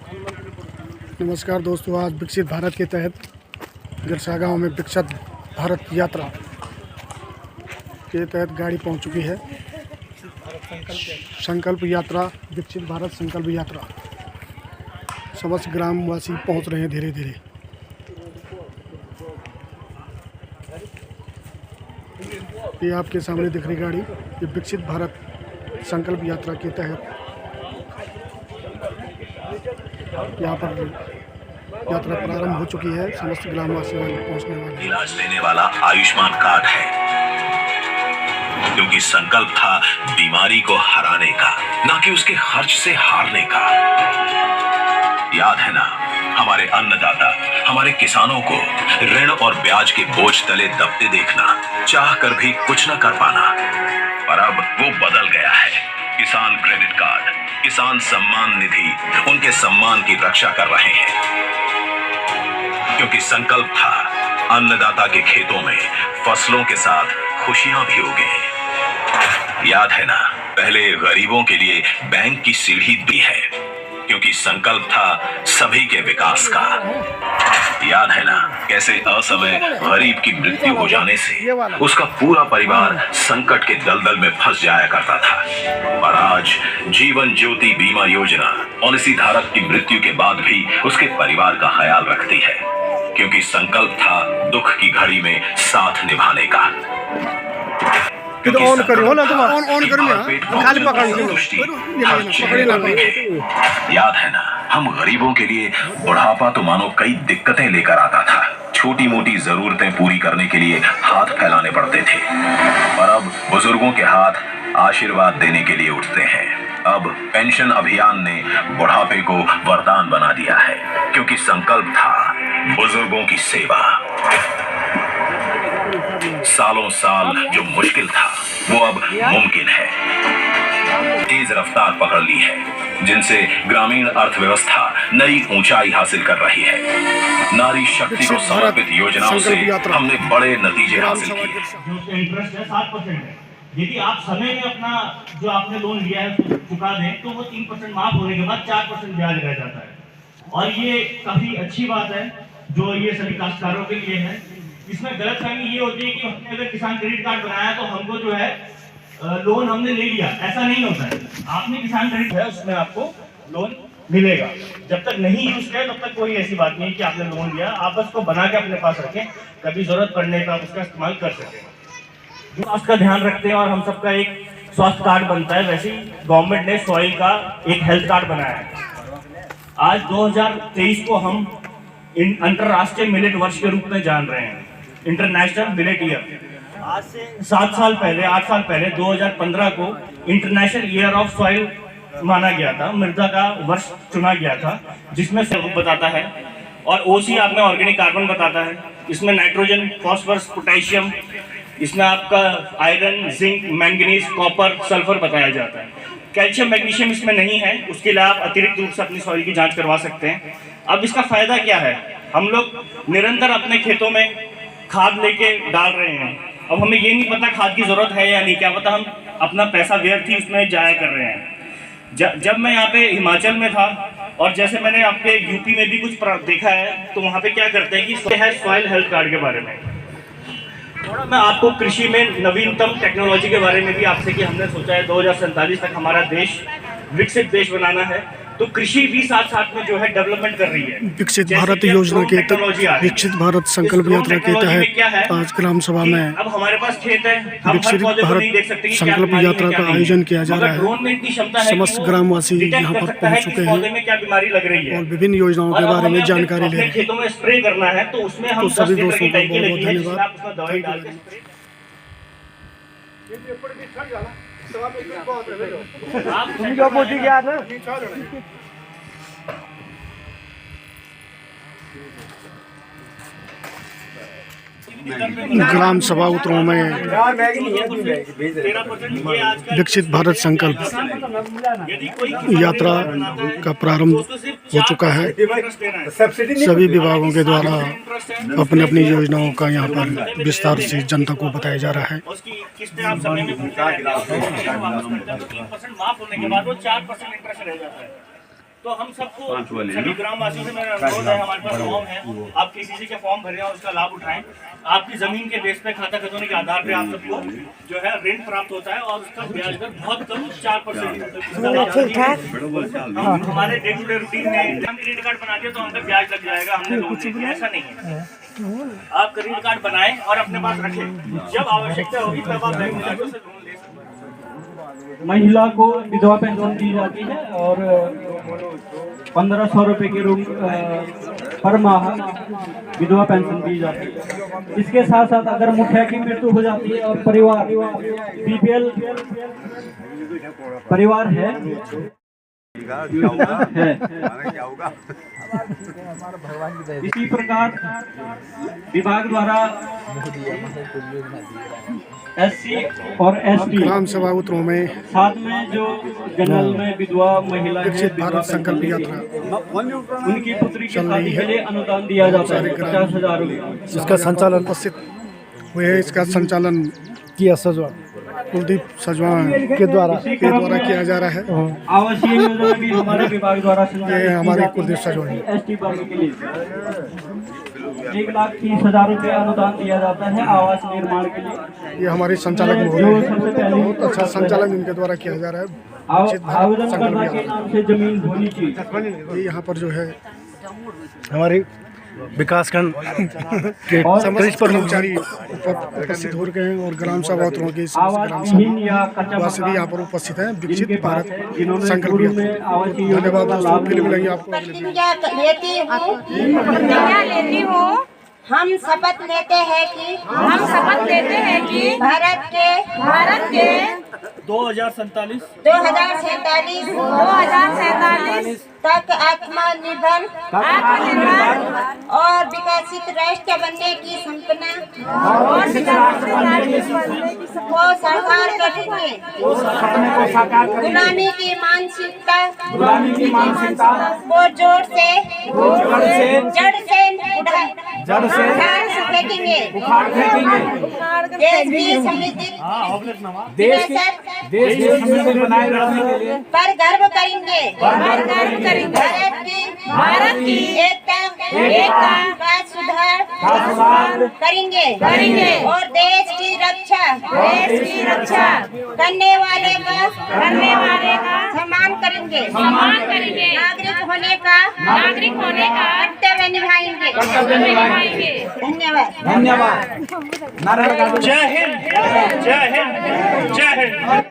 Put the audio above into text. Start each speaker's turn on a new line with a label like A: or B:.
A: नमस्कार दोस्तों, आज विकसित भारत के तहत गिरसा गांव में विकसित भारत यात्रा के तहत गाड़ी पहुंच चुकी है। संकल्प यात्रा, विकसित भारत संकल्प यात्रा। समस्त ग्रामवासी पहुंच रहे हैं धीरे धीरे। ये आपके सामने दिख रही गाड़ी, ये विकसित भारत संकल्प यात्रा के तहत यहाँ पर यात्रा प्रारंभ हो चुकी है। समस्त ग्रामवासी पहुँचने वाले।
B: इलाज लेने वाला आयुष्मान कार्ड है, क्योंकि संकल्प था बीमारी को हराने का, ना कि उसके खर्च से हारने का। याद है ना, हमारे अन्नदाता, हमारे किसानों को ऋण और ब्याज के बोझ तले दबते देखना, चाह कर भी कुछ न कर पाना। पर अब वो बदल गया है। किसान क्रेडिट कार्ड, किसान सम्मान निधि उनके सम्मान की रक्षा कर रहे हैं, क्योंकि संकल्प था अन्नदाता के खेतों में फसलों के साथ खुशियां भी उगे। याद है ना, पहले गरीबों के लिए बैंक की सीढ़ी दी है, क्योंकि संकल्प था सभी के विकास का। याद है ना, कैसे असमय गरीब की मृत्यु हो जाने से उसका पूरा परिवार संकट के दलदल में फंस जाया करता था। और आज जीवन ज्योति बीमा योजना पॉलिसी धारक की मृत्यु के बाद भी उसके परिवार का ख्याल रखती है, क्योंकि संकल्प था दुख की घड़ी में साथ निभाने का।
A: ऑन करो ना, तुम ऑन करो ना, खाली पकड़ लो।
B: याद है ना, हम गरीबों के लिए बुढ़ापा तो मानो कई दिक्कतें लेकर आता था। छोटी मोटी जरूरतें पूरी करने के लिए हाथ फैलाने पड़ते थे, पर अब बुजुर्गों के हाथ आशीर्वाद देने के लिए उठते हैं। अब पेंशन अभियान ने बुढ़ापे को वरदान बना दिया है, क्योंकि संकल्प था बुजुर्गों की सेवा। सालों साल जो मुश्किल था वो अब मुमकिन है। तेज रफ्तार पकड़ ली है, जिनसे ग्रामीण अर्थव्यवस्था नई ऊंचाई हासिल कर रही है। नारी शक्ति को समर्पित योजनाओं से हमने बड़े नतीजे हासिल किए।
C: जो इंटरेस्ट है 7% है। यदि आप समय में अपना जो आपने लोन लिया है चुका दें, तो वो 3% माफ होने के बाद 4% ब्याज रह जाता है। और ये काफी अच्छी बात है जो ये सभी काश्तकारों के लिए है। इसमें गलतफहमी ये होती है कि हमने अगर किसान क्रेडिट कार्ड बनाया तो हमको जो है लोन हमने ले लिया, ऐसा नहीं होता है। आपने किसान क्रेडिट है, उसमें आपको लोन मिलेगा। जब तक नहीं यूज किया तब तक कोई ऐसी बात नहीं कि आपने लोन लिया। आप बस को बना के अपने पास रखें, कभी जरूरत पड़ने पर उसका इस्तेमाल कर सकें। स्वास्थ्य का ध्यान रखते हैं और हम सबका एक स्वास्थ्य कार्ड बनता है, वैसे ही गवर्नमेंट ने सॉइल का एक हेल्थ कार्ड बनाया है। आज 2023 को हम अंतरराष्ट्रीय मिलेट वर्ष के रूप में जान रहे हैं, इंटरनेशनल मिलेट ईयर। आज से 8 साल पहले 2015 को इंटरनेशनल ईयर ऑफ सॉइल माना गया था, मृदा का वर्ष चुना गया था, जिसमें से बताता है। और ओसी आपने ऑर्गेनिक कार्बन बताता है, इसमें नाइट्रोजन, फॉस्फोरस, पोटेशियम, इसमें आपका iron, zinc, manganese, copper, sulphur बताया जाता है। कैल्शियम, मैग्नीशियम इसमें नहीं है, उसके लिए आप अतिरिक्त रूप से अपनी सॉइल की जांच करवा सकते हैं। अब इसका फायदा क्या है, हम लोग निरंतर अपने खेतों में खाद लेके डाल रहे हैं। अब हमें ये नहीं पता खाद की जरूरत है या नहीं, क्या पता हम अपना पैसा व्यर्थ ही उसमें जाया कर रहे हैं। जब मैं यहाँ पे हिमाचल में था और जैसे मैंने आपके यूपी में भी कुछ देखा है, तो वहाँ पे क्या करते हैं कि है सॉइल हेल्थ कार्ड के बारे में। थोड़ा मैं आपको कृषि में नवीनतम टेक्नोलॉजी के बारे में भी आपसे, कि हमने सोचा है 2047 तक हमारा देश विकसित देश बनाना है, तो कृषि भी साथ साथ में जो है डेवलपमेंट कर रही है।
A: विकसित भारत योजना के तहत, विकसित भारत संकल्प यात्रा के तहत आज ग्राम सभा में
C: अब हमारे पास खेत है,
A: विकसित भारत संकल्प यात्रा का आयोजन किया जा रहा है। समस्त ग्रामवासी यहाँ पर पहुँच चुके हैं
C: क्या बीमारी लग रही है
A: और विभिन्न योजनाओं के बारे में जानकारी ले रहे हैं।
C: खेतों में स्प्रे करना है तो उसमें हम
A: सभी दोस्तों को बहुत बहुत धन्यवाद। ग्राम सभा उत्सव में विकसित भारत संकल्प यात्रा का प्रारंभ हो चुका है। सभी विभागों के द्वारा अपनी अपनी योजनाओं का यहाँ पर विस्तार से जनता को बताया जा रहा है।
C: माफ होने के बाद वो 4% इंटरेस्ट रह जाता है। तो हम सबको सभी ग्रामवासियों से मेरा अनुरोध है, हमारे पास फॉर्म है, आप किसी के फॉर्म भरें और उसका लाभ उठाएं। आपकी जमीन के बेस पे खाता खतौनी के आधार पे आप सबको जो है ऋण प्राप्त होता है और उसका ब्याज दर बहुत कम 4%। हमारे डे टू डे रूटीन में हम क्रेडिट कार्ड बना दिया तो हम पे ब्याज लग जाएगा, हमने लोन ले लिया, ऐसा नहीं है। आप क्रेडिट कार्ड बनाएं और अपने पास रखें, जब आवश्यकता होगी तब आप बैंक में जाकर उससे लोन ले सकते हैं।
D: महिला को विधवा पेंशन दी जाती है और 1500 रुपए के रूप पर माह विधवा पेंशन दी जाती है। इसके साथ साथ अगर मुखिया की मृत्यु हो जाती है और परिवार बीपीएल परिवार है इसी प्रकार विभाग द्वारा एससी और एसटी
A: ग्राम सभा उत्तरों में
D: साथ में जो जनरल में विधवा महिला है,
A: विकसित भारत संकल्प यात्रा
D: उनकी पुत्री की शादी के लिए अनुदान दिया जाता है 50,000 रुपये।
A: इसका संचालन उपस्थित हुए हैं। इसका संचालन किया सजवा कुलदीप सजवा के द्वारा किया जा रहा है।
D: आवासीय योजना भी हमारे विभाग द्वारा
A: ये हमारे कुलदीप सजवा
D: एसटी वर्ग के लिए 1,30,000 रुपये अनुदान दिया जाता है आवास निर्माण के लिए।
A: ये हमारी संचालक महोदय है, बहुत अच्छा संचालन इनके द्वारा किया जा रहा है।
D: आवेदन करना के नाम से जमीन होनी चाहिए।
A: ये यहाँ पर जो है हमारे विकासखंड के समस्त कर्मचारी उपस्थित हो गए हैं और ग्राम सभा उत्तरों के
D: आवासहीन या कच्चा
A: वासी भी यहाँ पर उपस्थित हैं। विकसित
D: जिनके पास
A: भारत
D: जिन्होंने
A: संकल्प
D: शुरू
A: यात्रा।
D: में आवासीय योजना
A: धन्यवाद
D: का
A: दोस्तों,
D: लाभ
A: फिर मिलेंगे आपको अगले
E: प्रतिज्ञा लेती हूँ हम शपथ लेते हैं कि भारत के
C: 2047
E: तक आत्मनिर्भर और विकसित राष्ट्र बनने की सपना को साकार करेंगे। गुलामी की मानसिकता को जड़ से फेंकेंगे। देश की समृद्धि बनाए रखने के लिए पर गर्व करेंगे। भारत की एकता का सुधार करेंगे और देश की रक्षा करने वाले का सम्मान करेंगे। नागरिक होने का कर्तव्य निभाएंगे। धन्यवाद।
C: जय हिंद, जय हिंद, जय हिंद।